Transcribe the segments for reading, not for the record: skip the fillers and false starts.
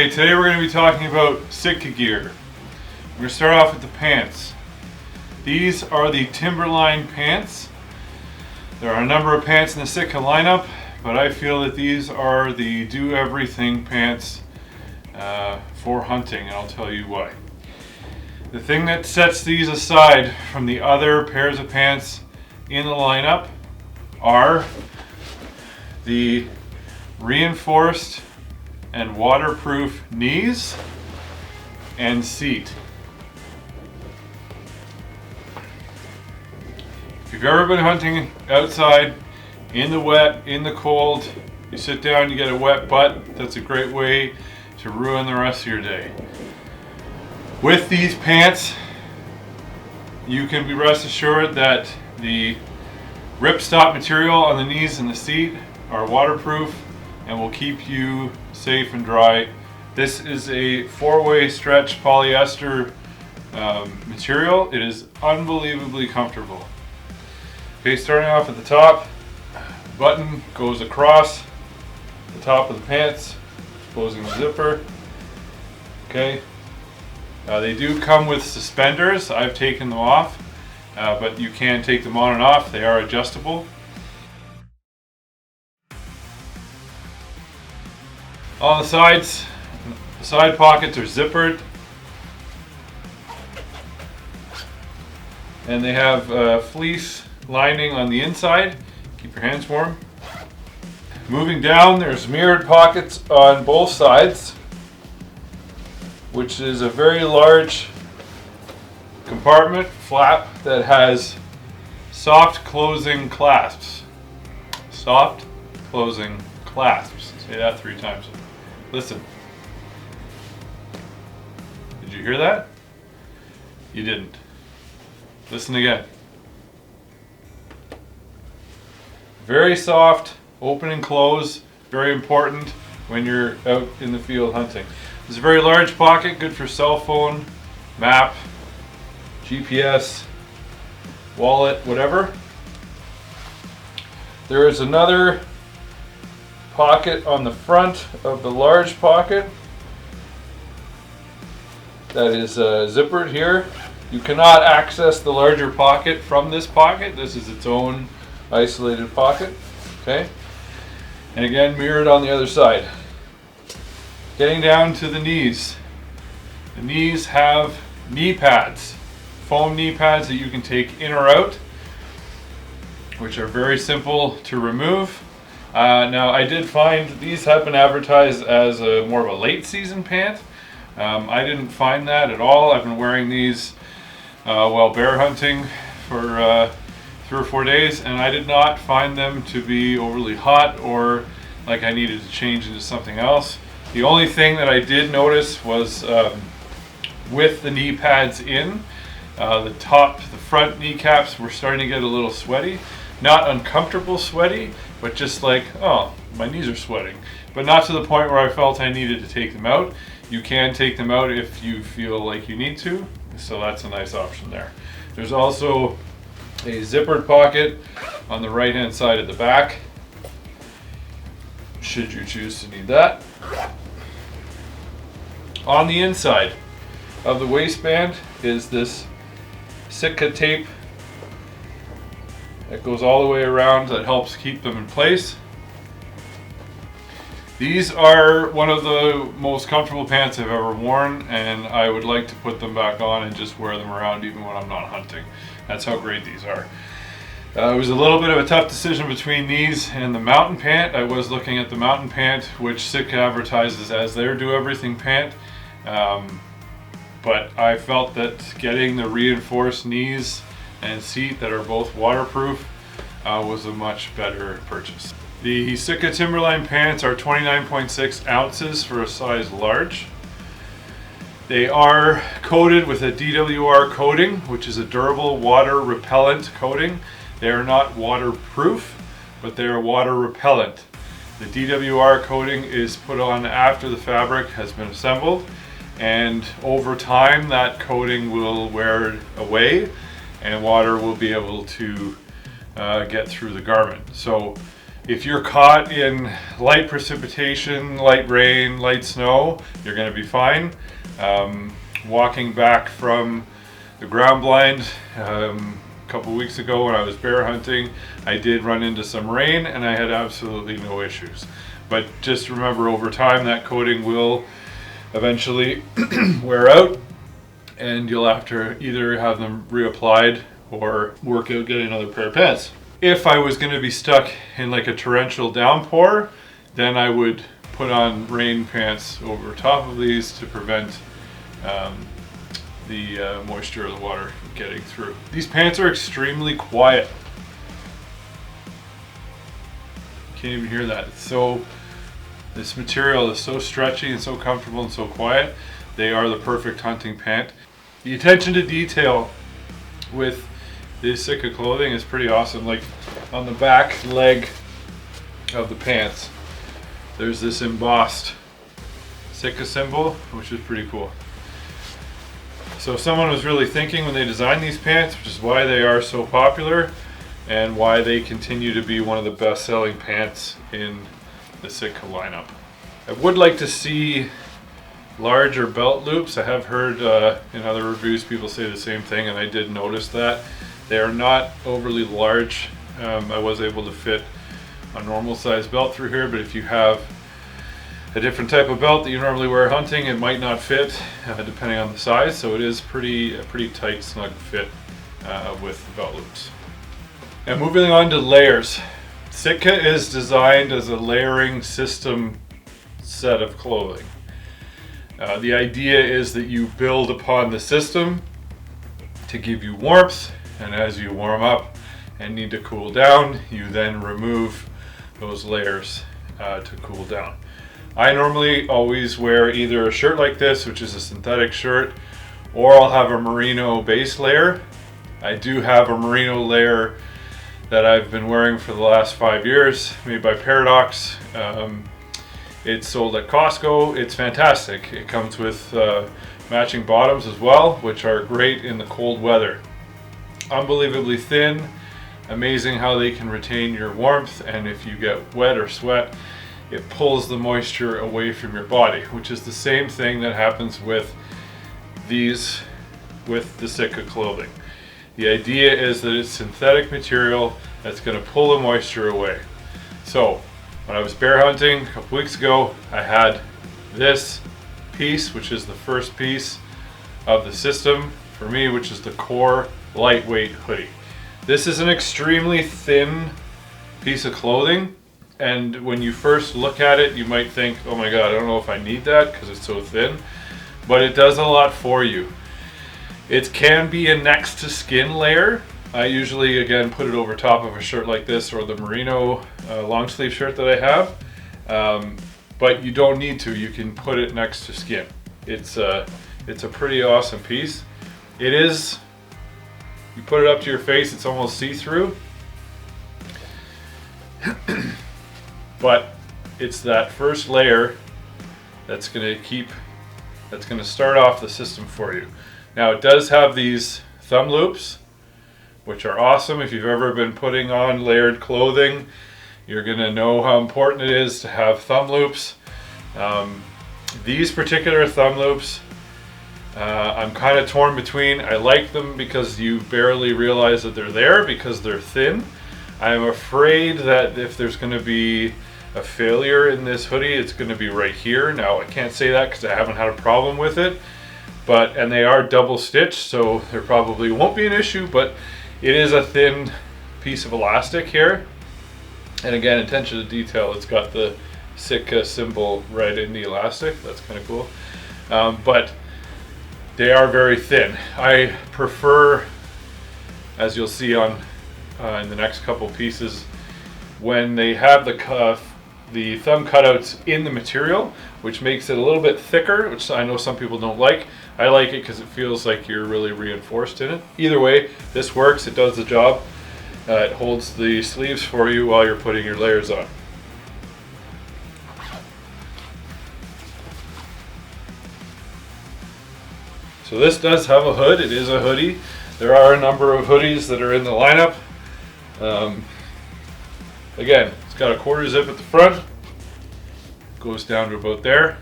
Okay, today we're going to be talking about Sitka Gear. We're going to start off with the pants. These are the Timberline pants. There are a number of pants in the Sitka lineup, but I feel that these are the do-everything pants for hunting, and I'll tell you why. The thing that sets these aside from the other pairs of pants in the lineup are the reinforced and waterproof knees and seat. If you've ever been hunting outside in the wet, in the cold, you sit down, you get a wet butt, that's a great way to ruin the rest of your day. With these pants, you can be rest assured that the ripstop material on the knees and the seat are waterproof and will keep you safe and dry. This is a 4-way stretch polyester material. It is unbelievably comfortable. Okay, starting off at the top, the button goes across the top of the pants, exposing the zipper. Okay, they do come with suspenders. I've taken them off, but you can take them on and off. They are adjustable. On the sides, the side pockets are zippered, and they have fleece lining on the inside. Keep your hands warm. Moving down, there's mirrored pockets on both sides, which is a very large compartment flap that has soft closing clasps. Soft closing clasps. Say that 3 times. Listen. Did you hear that? You didn't. Listen again. Very soft, open and close, very important when you're out in the field hunting. It's a very large pocket, good for cell phone, map, GPS, wallet, whatever. There is another pocket on the front of the large pocket that is zippered here. You cannot access the larger pocket from this pocket. This is its own isolated pocket. Okay, and again mirrored on the other side. Getting down to the knees. The knees have knee pads, foam knee pads that you can take in or out, which are very simple to remove. Now I did find these have been advertised as more of a late season pant. I didn't find that at all. I've been wearing these while bear hunting for 3 or 4 days, and I did not find them to be overly hot or like I needed to change into something else. The only thing that I did notice was with the knee pads in, the front kneecaps were starting to get a little sweaty. Not uncomfortable sweaty, but just like, oh, my knees are sweating. But not to the point where I felt I needed to take them out. You can take them out if you feel like you need to, so that's a nice option there. There's also a zippered pocket on the right hand side of the back, should you choose to need that. On the inside of the waistband is this Sitka tape that goes all the way around that helps keep them in place. These are one of the most comfortable pants I've ever worn, and I would like to put them back on and just wear them around even when I'm not hunting. That's how great these are. It was a little bit of a tough decision between these and the mountain pant. I was looking at the mountain pant, which Sitka advertises as their do-everything pant. But I felt that getting the reinforced knees and seat that are both waterproof was a much better purchase. The Sitka Timberline pants are 29.6 ounces for a size large. They are coated with a DWR coating, which is a durable water repellent coating. They are not waterproof, but they are water repellent. The DWR coating is put on after the fabric has been assembled, and over time that coating will wear away and water will be able to get through the garment. So If you're caught in light precipitation, light rain, light snow, you're going to be fine. Walking back from the ground blind a couple weeks ago when I was bear hunting, I did run into some rain and I had absolutely no issues. But just remember, over time that coating will eventually wear out and you'll have to either have them reapplied or work out getting another pair of pants. If I was going to be stuck in like a torrential downpour, then I would put on rain pants over top of these to prevent the moisture of the water getting through. These pants are extremely quiet. Can't even hear that. This material is so stretchy and so comfortable and so quiet. They are the perfect hunting pant. The attention to detail with this Sitka clothing is pretty awesome. Like on the back leg of the pants, there's this embossed Sitka symbol, which is pretty cool. So someone was really thinking when they designed these pants, which is why they are so popular and why they continue to be one of the best selling pants in the Sitka lineup. I would like to see larger belt loops. I have heard in other reviews people say the same thing, and I did notice that. They are not overly large. I was able to fit a normal size belt through here, but if you have a different type of belt that you normally wear hunting, it might not fit depending on the size. So it is a pretty tight, snug fit with the belt loops. And moving on to layers. Sitka is designed as a layering system set of clothing. The idea is that you build upon the system to give you warmth, and as you warm up and need to cool down, you then remove those layers to cool down. I normally always wear either a shirt like this, which is a synthetic shirt, or I'll have a merino base layer. I do have a merino layer that I've been wearing for the last 5 years, made by Paradox. It's sold at Costco. It's fantastic. It comes with matching bottoms as well, which are great in the cold weather. Unbelievably thin, amazing how they can retain your warmth, and if you get wet or sweat, it pulls the moisture away from your body, which is the same thing that happens with these, with the Sitka clothing. The idea is that it's synthetic material that's going to pull the moisture away. So when I was bear hunting a couple weeks ago, I had this piece, which is the first piece of the system for me, which is the core lightweight hoodie. This is an extremely thin piece of clothing, and when you first look at it, you might think, oh my god, I don't know if I need that because it's so thin, but it does a lot for you. It can be a next to skin layer. I usually, again, put it over top of a shirt like this or the merino long sleeve shirt that I have, but you don't need to. You can put it next to skin. It's a pretty awesome piece. It is, you put it up to your face, it's almost see-through, but it's that first layer that's going to start off the system for you. Now it does have these thumb loops, which are awesome. If you've ever been putting on layered clothing, you're going to know how important it is to have thumb loops. These particular thumb loops, I'm kind of torn between. I like them because you barely realize that they're there because they're thin. I'm afraid that if there's going to be a failure in this hoodie, it's going to be right here. Now I can't say that because I haven't had a problem with it, and they are double stitched, so there probably won't be an issue, but it is a thin piece of elastic here. And again, attention to detail, it's got the Sitka symbol right in the elastic. That's kind of cool. But they are very thin. I prefer, as you'll see on in the next couple pieces, when they have the thumb cutouts in the material, which makes it a little bit thicker, which I know some people don't like. I like it because it feels like you're really reinforced in it. Either way, this works. It does the job. It holds the sleeves for you while you're putting your layers on. So this does have a hood. It is a hoodie. There are a number of hoodies that are in the lineup. Again, It's got a quarter zip at the front, goes down to about there.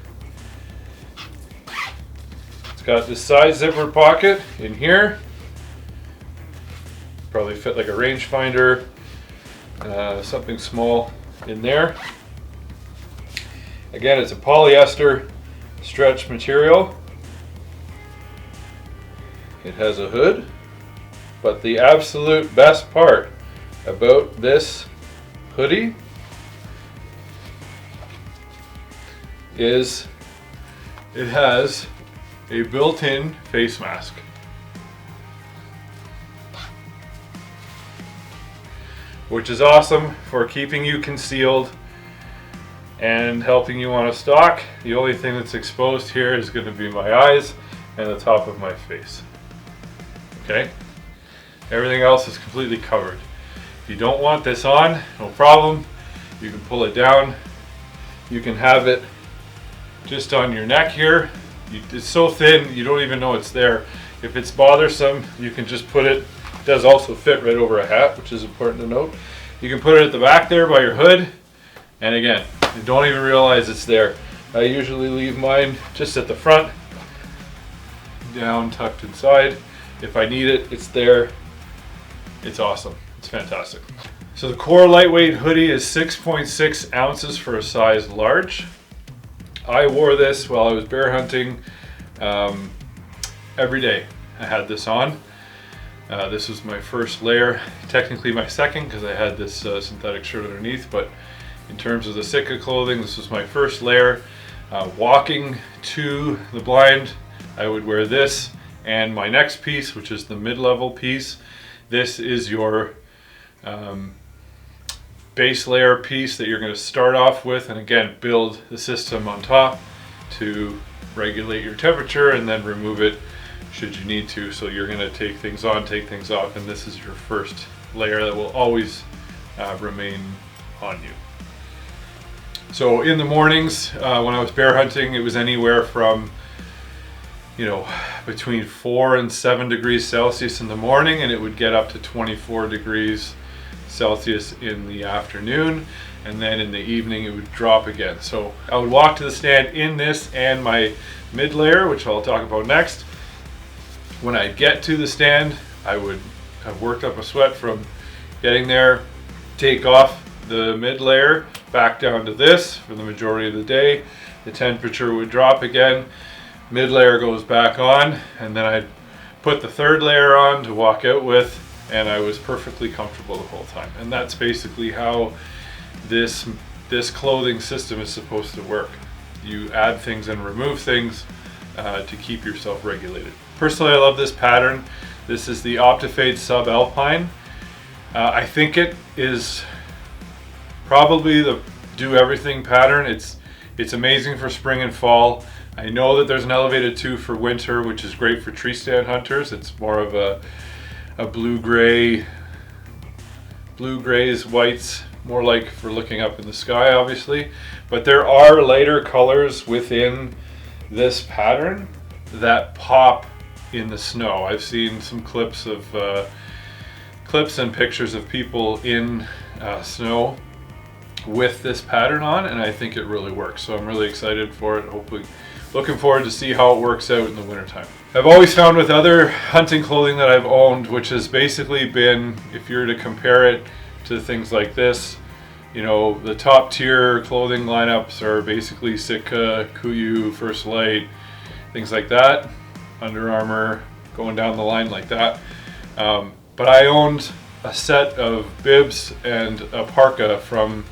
It's got this side zipper pocket in here. Probably fit like a rangefinder, something small in there. Again, it's a polyester stretch material. It has a hood, but the absolute best part about this hoodie is it has a built-in face mask. Which is awesome for keeping you concealed and helping you on a stalk. The only thing that's exposed here is going to be my eyes and the top of my face. Okay? Everything else is completely covered. If you don't want this on, no problem. You can pull it down. You can have it just on your neck here. It's so thin you don't even know it's there. If it's bothersome, you can just put it. It does also fit right over a hat, which is important to note. You can put it at the back there by your hood, and again, you don't even realize it's there. I usually leave mine just at the front, down tucked inside. If I need it, it's there. It's awesome. It's fantastic. So the core lightweight hoodie is 6.6 ounces for a size large. I wore this while I was bear hunting every day. I had this on. This was my first layer, technically my second because I had this synthetic shirt underneath, but in terms of the Sitka clothing, this was my first layer. Walking to the blind, I would wear this and my next piece, which is the mid-level piece. This is your base layer piece that you're going to start off with, and again build the system on top to regulate your temperature and then remove it should you need to. So you're going to take things on, take things off, and this is your first layer that will always remain on you. So in the mornings when I was bear hunting, it was anywhere from between 4 and 7 degrees Celsius in the morning, and it would get up to 24 degrees Celsius in the afternoon, and then in the evening it would drop again. So I would walk to the stand in this and my mid layer, which I'll talk about next. When I get to the stand, I would have worked up a sweat from getting there, take off the mid layer back down to this for the majority of the day. The temperature would drop again, mid layer goes back on, and then I'd put the third layer on to walk out with, and I was perfectly comfortable the whole time. And that's basically how this clothing system is supposed to work. You add things and remove things to keep yourself regulated. Personally, I love this pattern. This is the Optifade Subalpine. I think it is probably the do everything pattern. It's amazing for spring and fall. I know that there's an elevated 2 for winter, which is great for tree stand hunters. It's more of a blue-grays, whites, more like for looking up in the sky, obviously. But there are lighter colors within this pattern that pop in the snow. I've seen some clips and pictures of people in snow with this pattern on, and I think it really works. So I'm really excited for it. Hopefully, looking forward to see how it works out in the wintertime. I've always found with other hunting clothing that I've owned, which has basically been, if you were to compare it to things like this, the top tier clothing lineups are basically Sitka, Kuiu, First Light, things like that, Under Armour, going down the line like that. But I owned a set of bibs and a parka from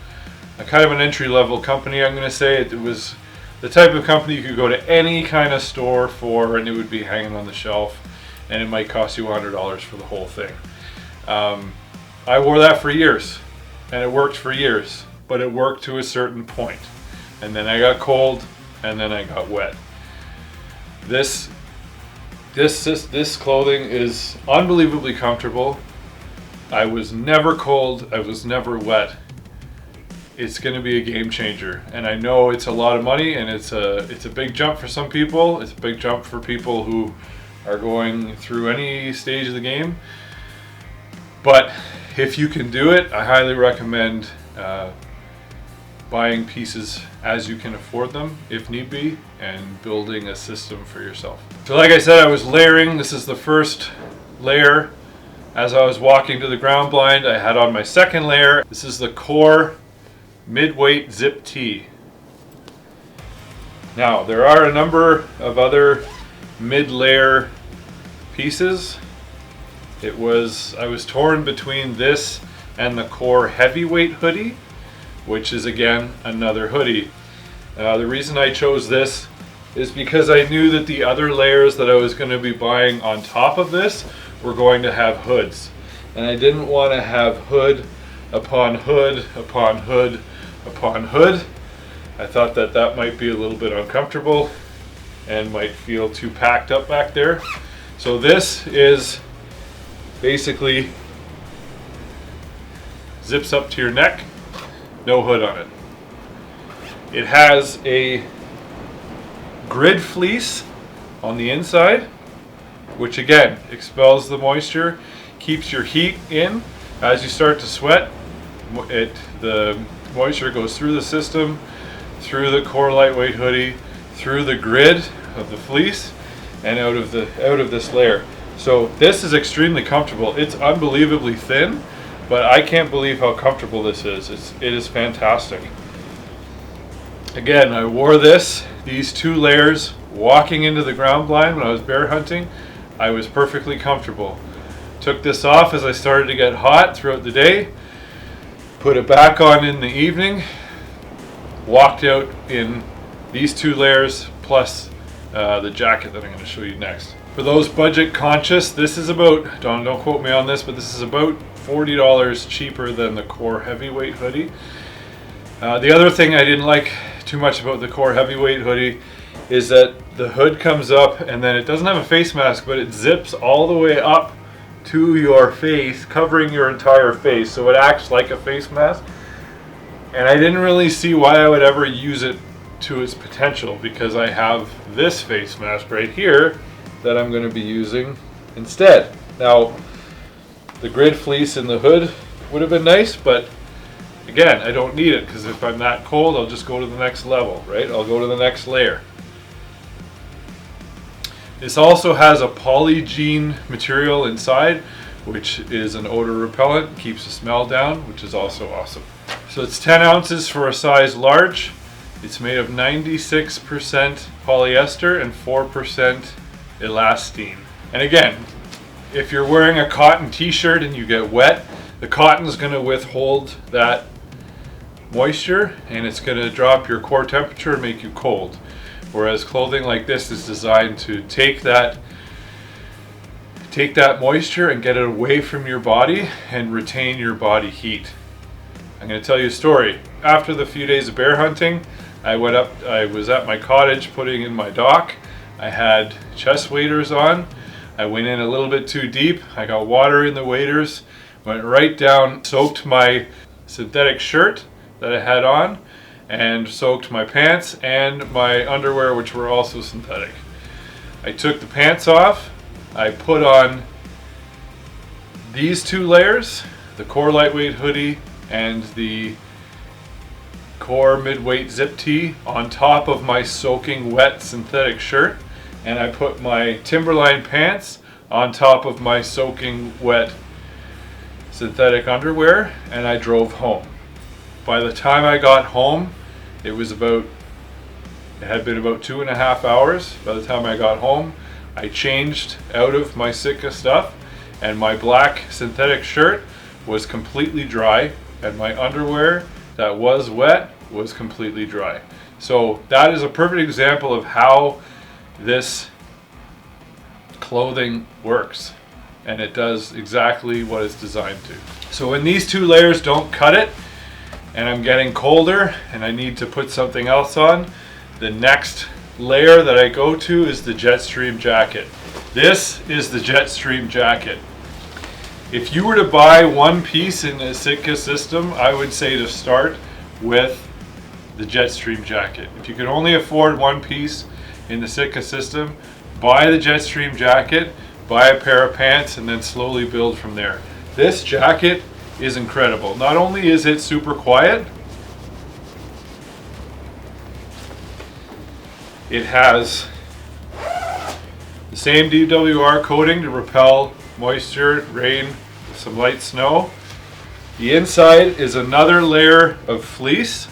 a kind of an entry-level company, I'm going to say. It was the type of company you could go to any kind of store for and it would be hanging on the shelf, and it might cost you $100 for the whole thing. I wore that for years, and it worked for years, but it worked to a certain point. And then I got cold, and then I got wet. This clothing is unbelievably comfortable. I was never cold, I was never wet. It's going to be a game changer, and I know it's a lot of money, and it's a big jump for some people. It's a big jump for people who are going through any stage of the game. But if you can do it, I highly recommend buying pieces as you can afford them if need be, and building a system for yourself. So like I said, I was layering. This is the first layer. As I was walking to the ground blind, I had on my second layer. This is the Core mid-weight zip tee. Now there are a number of other mid-layer pieces. I was torn between this and the Core heavyweight hoodie, which is again another hoodie. The reason I chose this is because I knew that the other layers that I was going to be buying on top of this were going to have hoods, and I didn't want to have hood upon hood upon hood upon hood. I thought that that might be a little bit uncomfortable and might feel too packed up back there. So this is basically zips up to your neck, no hood on it. It has a grid fleece on the inside, which again expels the moisture, keeps your heat in. As you start to sweat, the moisture goes through the system, through the Core lightweight hoodie, through the grid of the fleece, and out of this layer. So this is extremely comfortable. It's unbelievably thin, but I can't believe how comfortable this is. It is fantastic. Again, I wore these two layers walking into the ground blind when I was bear hunting. I was perfectly comfortable. Took this off as I started to get hot throughout the day, put it back on in the evening, walked out in these two layers plus the jacket that I'm going to show you next. For those budget conscious, this is about, don't quote me on this, but this is about $40 cheaper than the Core heavyweight hoodie. The other thing I didn't like too much about the Core heavyweight hoodie is that the hood comes up and then it doesn't have a face mask, but it zips all the way up to your face, covering your entire face, so it acts like a face mask. And I didn't really see why I would ever use it to its potential, because I have this face mask right here that I'm going to be using instead. Now, the grid fleece in the hood would have been nice, but again, I don't need it, because if I'm that cold, I'll just go to the next level, right? I'll go to the next layer. This also has a polygene material inside, which is an odor repellent, keeps the smell down, which is also awesome. So it's 10 ounces for a size large. It's made of 96% polyester and 4% elastane. And again, if you're wearing a cotton t-shirt and you get wet, the cotton is going to withhold that moisture and it's going to drop your core temperature and make you cold. Whereas clothing like this is designed to take that moisture and get it away from your body and retain your body heat. I'm going to tell you a story. After the few days of bear hunting, I was at my cottage putting in my dock. I had chest waders on. I went in a little bit too deep. I got water in the waders, went right down, soaked my synthetic shirt that I had on, and soaked my pants and my underwear, which were also synthetic. I took the pants off. I put on these two layers, the Core lightweight hoodie and the Core midweight zip tee, on top of my soaking wet synthetic shirt, and I put my Timberline pants on top of my soaking wet synthetic underwear, and I drove home. By the time I got home, it had been about 2.5 hours. By the time I got home, I changed out of my Sitka stuff, and my black synthetic shirt was completely dry, and my underwear that was wet was completely dry. So that is a perfect example of how this clothing works, and it does exactly what it's designed to. So when these two layers don't cut it, and I'm getting colder and I need to put something else on, the next layer that I go to is the Jetstream jacket. This is the Jetstream jacket. If you were to buy one piece in the Sitka system, I would say to start with the Jetstream jacket. If you can only afford one piece in the Sitka system, buy the Jetstream jacket, buy a pair of pants, and then slowly build from there. This jacket is incredible. Not only is it super quiet, It has the same DWR coating to repel moisture, rain, some light snow. The inside is another layer of fleece.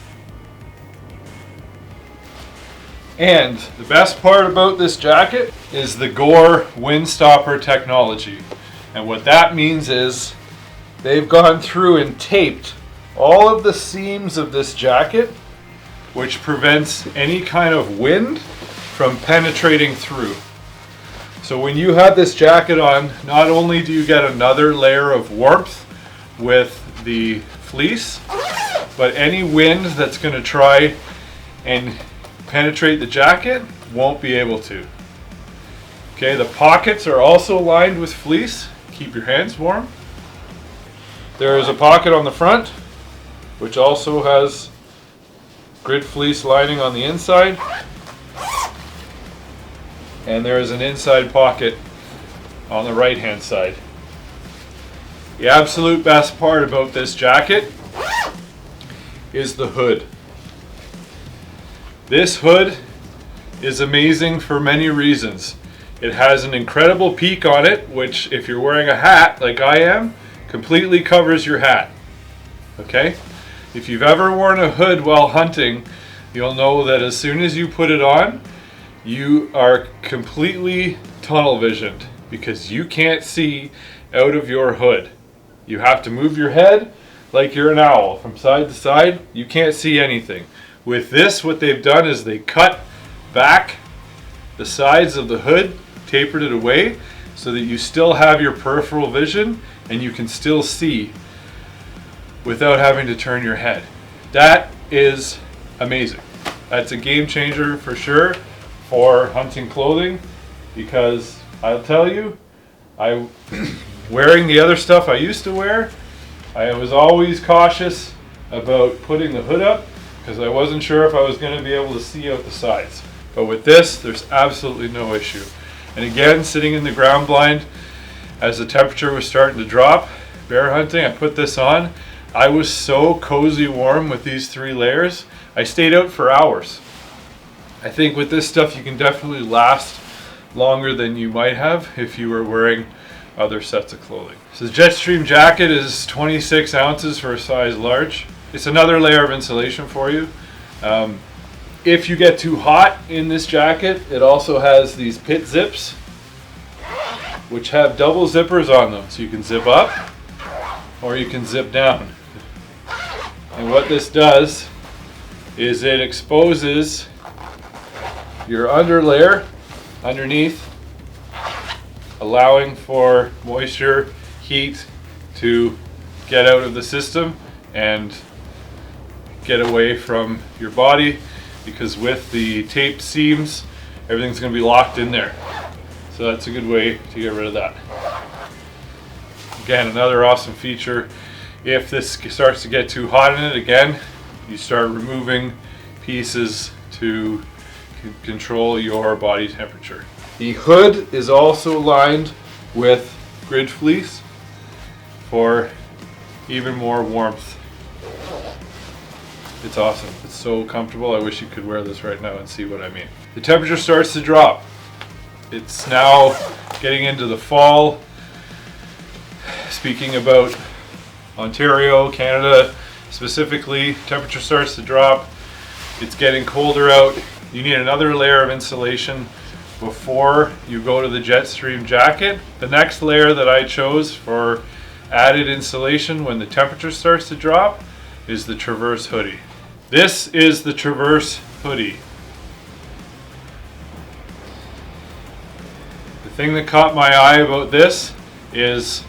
And the best part about this jacket is the Gore windstopper technology. And what that means is they've gone through and taped all of the seams of this jacket, which prevents any kind of wind from penetrating through. So when you have this jacket on, not only do you get another layer of warmth with the fleece, but any wind that's going to try and penetrate the jacket won't be able to. Okay, the pockets are also lined with fleece. Keep your hands warm. There is a pocket on the front, which also has grid fleece lining on the inside. And there is an inside pocket on the right hand side. The absolute best part about this jacket is the hood. This hood is amazing for many reasons. It has an incredible peak on it, which if you're wearing a hat like I am, completely covers your hat. Okay? If you've ever worn a hood while hunting, you'll know that as soon as you put it on, you are completely tunnel visioned because you can't see out of your hood. You have to move your head like you're an owl from side to side. You can't see anything. With this, what they've done is they cut back the sides of the hood, tapered it away so that you still have your peripheral vision and you can still see without having to turn your head. That is amazing. That's a game changer for sure for hunting clothing, because I'll tell you, wearing the other stuff I used to wear, I was always cautious about putting the hood up because I wasn't sure if I was going to be able to see out the sides. But with this, there's absolutely no issue. And again, sitting in the ground blind, as the temperature was starting to drop, bear hunting, I put this on. I was so cozy warm with these 3 layers. I stayed out for hours. I think with this stuff you can definitely last longer than you might have if you were wearing other sets of clothing. So the Jetstream jacket is 26 ounces for a size large. It's another layer of insulation for you. If you get too hot in this jacket, it also has these pit zips, which have double zippers on them. So you can zip up or you can zip down. And what this does is it exposes your under layer underneath, allowing for moisture, heat to get out of the system and get away from your body, because with the taped seams, everything's going to be locked in there. So that's a good way to get rid of that. Again, another awesome feature. If this starts to get too hot in it, again, you start removing pieces to control your body temperature. The hood is also lined with grid fleece for even more warmth. It's awesome. It's so comfortable. I wish you could wear this right now and see what I mean. The temperature starts to drop. It's now getting into the fall. Speaking about Ontario, Canada specifically, temperature starts to drop. It's getting colder out. You need another layer of insulation before you go to the Jetstream jacket. The next layer that I chose for added insulation when the temperature starts to drop is the Traverse hoodie. This is the Traverse hoodie. The thing that caught my eye about this is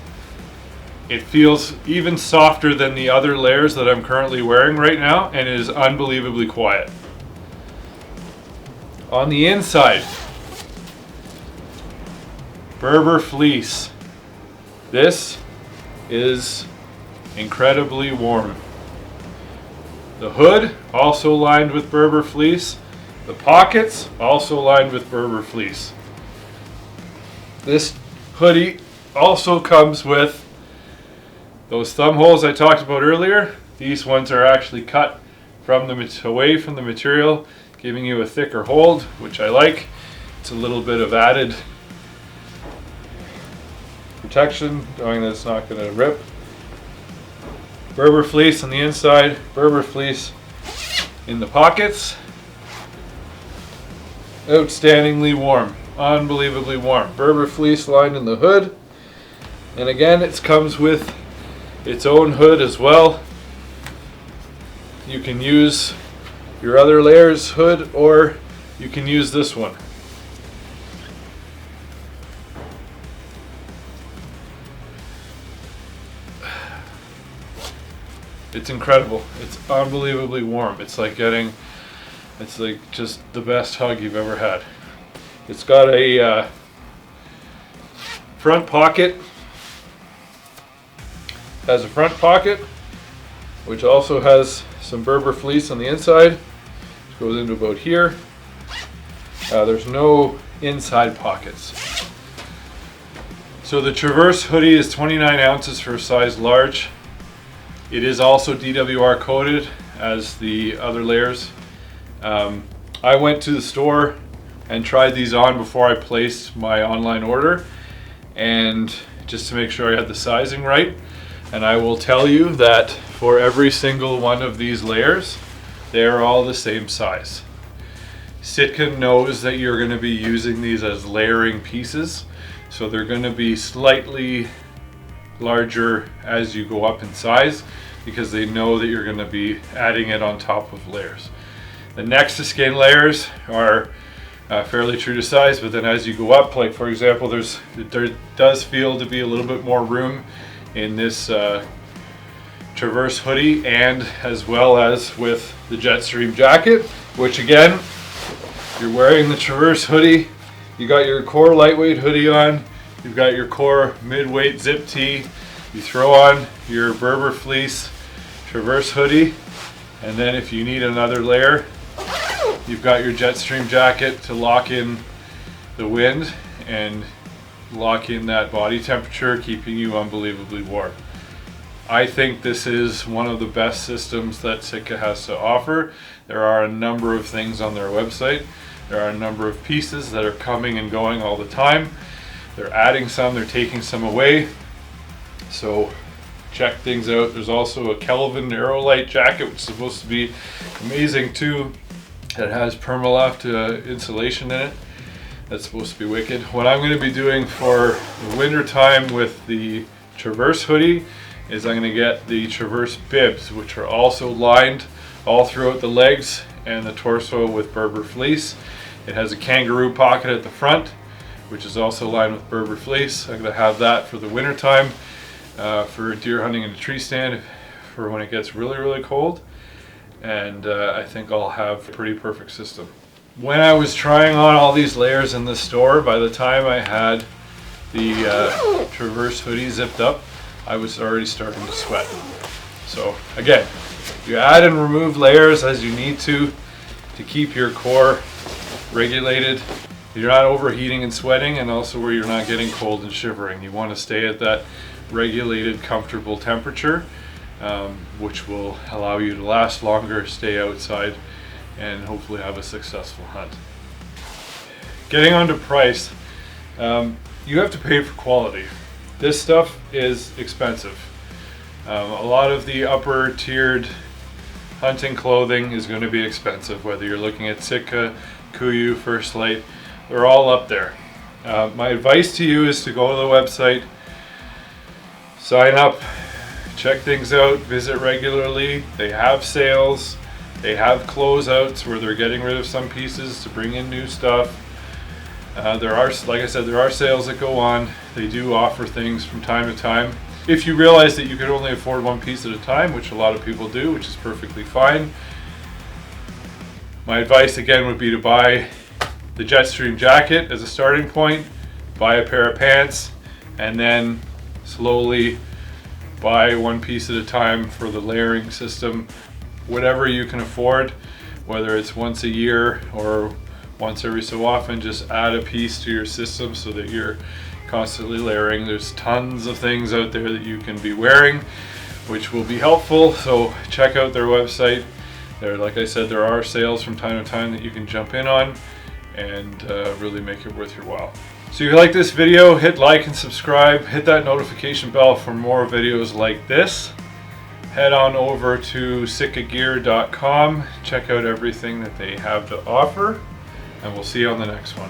it feels even softer than the other layers that I'm currently wearing right now, and it is unbelievably quiet. On the inside, Berber fleece. This is incredibly warm. The hood also lined with Berber fleece. The pockets also lined with Berber fleece. This hoodie also comes with those thumb holes I talked about earlier. These ones are actually cut from away from the material. giving you a thicker hold, which I like. It's a little bit of added protection, knowing that it's not going to rip. Berber fleece on the inside, Berber fleece in the pockets. Outstandingly warm, unbelievably warm. Berber fleece lined in the hood, and again it comes with its own hood as well. You can use your other layers hood, or you can use this one. It's incredible. It's unbelievably warm. It's like just the best hug you've ever had. It's got a front pocket. Has a front pocket, which also has some Berber fleece on the inside. It goes into about here. There's no inside pockets. So the Traverse hoodie is 29 ounces for a size large. It is also DWR coated as the other layers. I went to the store and tried these on before I placed my online order, and just to make sure I had the sizing right. And I will tell you that for every single one of these layers, they are all the same size. Sitka knows that you're going to be using these as layering pieces, so they're going to be slightly larger as you go up in size, because they know that you're going to be adding it on top of layers. The next to skin layers are fairly true to size, but then as you go up, like for example, there does feel to be a little bit more room in this Traverse hoodie, and as well as with the Jetstream jacket, which again, you're wearing the Traverse hoodie, you got your core lightweight hoodie on, you've got your core mid-weight zip tee, you throw on your Berber fleece Traverse hoodie, and then if you need another layer, you've got your Jetstream jacket to lock in the wind and lock in that body temperature, keeping you unbelievably warm. I think this is one of the best systems that Sitka has to offer. There are a number of things on their website. There are a number of pieces that are coming and going all the time. They're adding some, they're taking some away. So check things out. There's also a Kelvin Aerolite jacket, which is supposed to be amazing too. It has Permaloft insulation in it. That's supposed to be wicked. What I'm going to be doing for the winter time with the Traverse hoodie is I'm going to get the Traverse bibs, which are also lined all throughout the legs and the torso with Berber fleece. It has a kangaroo pocket at the front, which is also lined with Berber fleece. I'm going to have that for the winter time, for deer hunting in a tree stand for when it gets really, really cold. And I think I'll have a pretty perfect system. When I was trying on all these layers in the store, by the time I had the Traverse hoodie zipped up, I was already starting to sweat. So again, you add and remove layers as you need to keep your core regulated. You're not overheating and sweating, and also where you're not getting cold and shivering. You want to stay at that regulated, comfortable temperature, which will allow you to last longer, stay outside, and hopefully have a successful hunt. Getting on to price, you have to pay for quality. This stuff is expensive. A lot of the upper tiered hunting clothing is going to be expensive, whether you're looking at Sitka, Kuiu, First Light, they're all up there. My advice to you is to go to the website, sign up, check things out, visit regularly. They have sales. They have closeouts where they're getting rid of some pieces to bring in new stuff. There are, like I said, there are sales that go on. They do offer things from time to time. If you realize that you can only afford one piece at a time, which a lot of people do, which is perfectly fine, my advice again would be to buy the Jetstream jacket as a starting point, buy a pair of pants, and then slowly buy one piece at a time for the layering system. Whatever you can afford, whether it's once a year or once every so often, just add a piece to your system so that you're constantly layering. There's tons of things out there that you can be wearing, which will be helpful. So check out their website. Like I said, there are sales from time to time that you can jump in on and really make it worth your while. So if you like this video, hit like and subscribe, hit that notification bell for more videos like this. Head on over to sitkagear.com, check out everything that they have to offer, and we'll see you on the next one.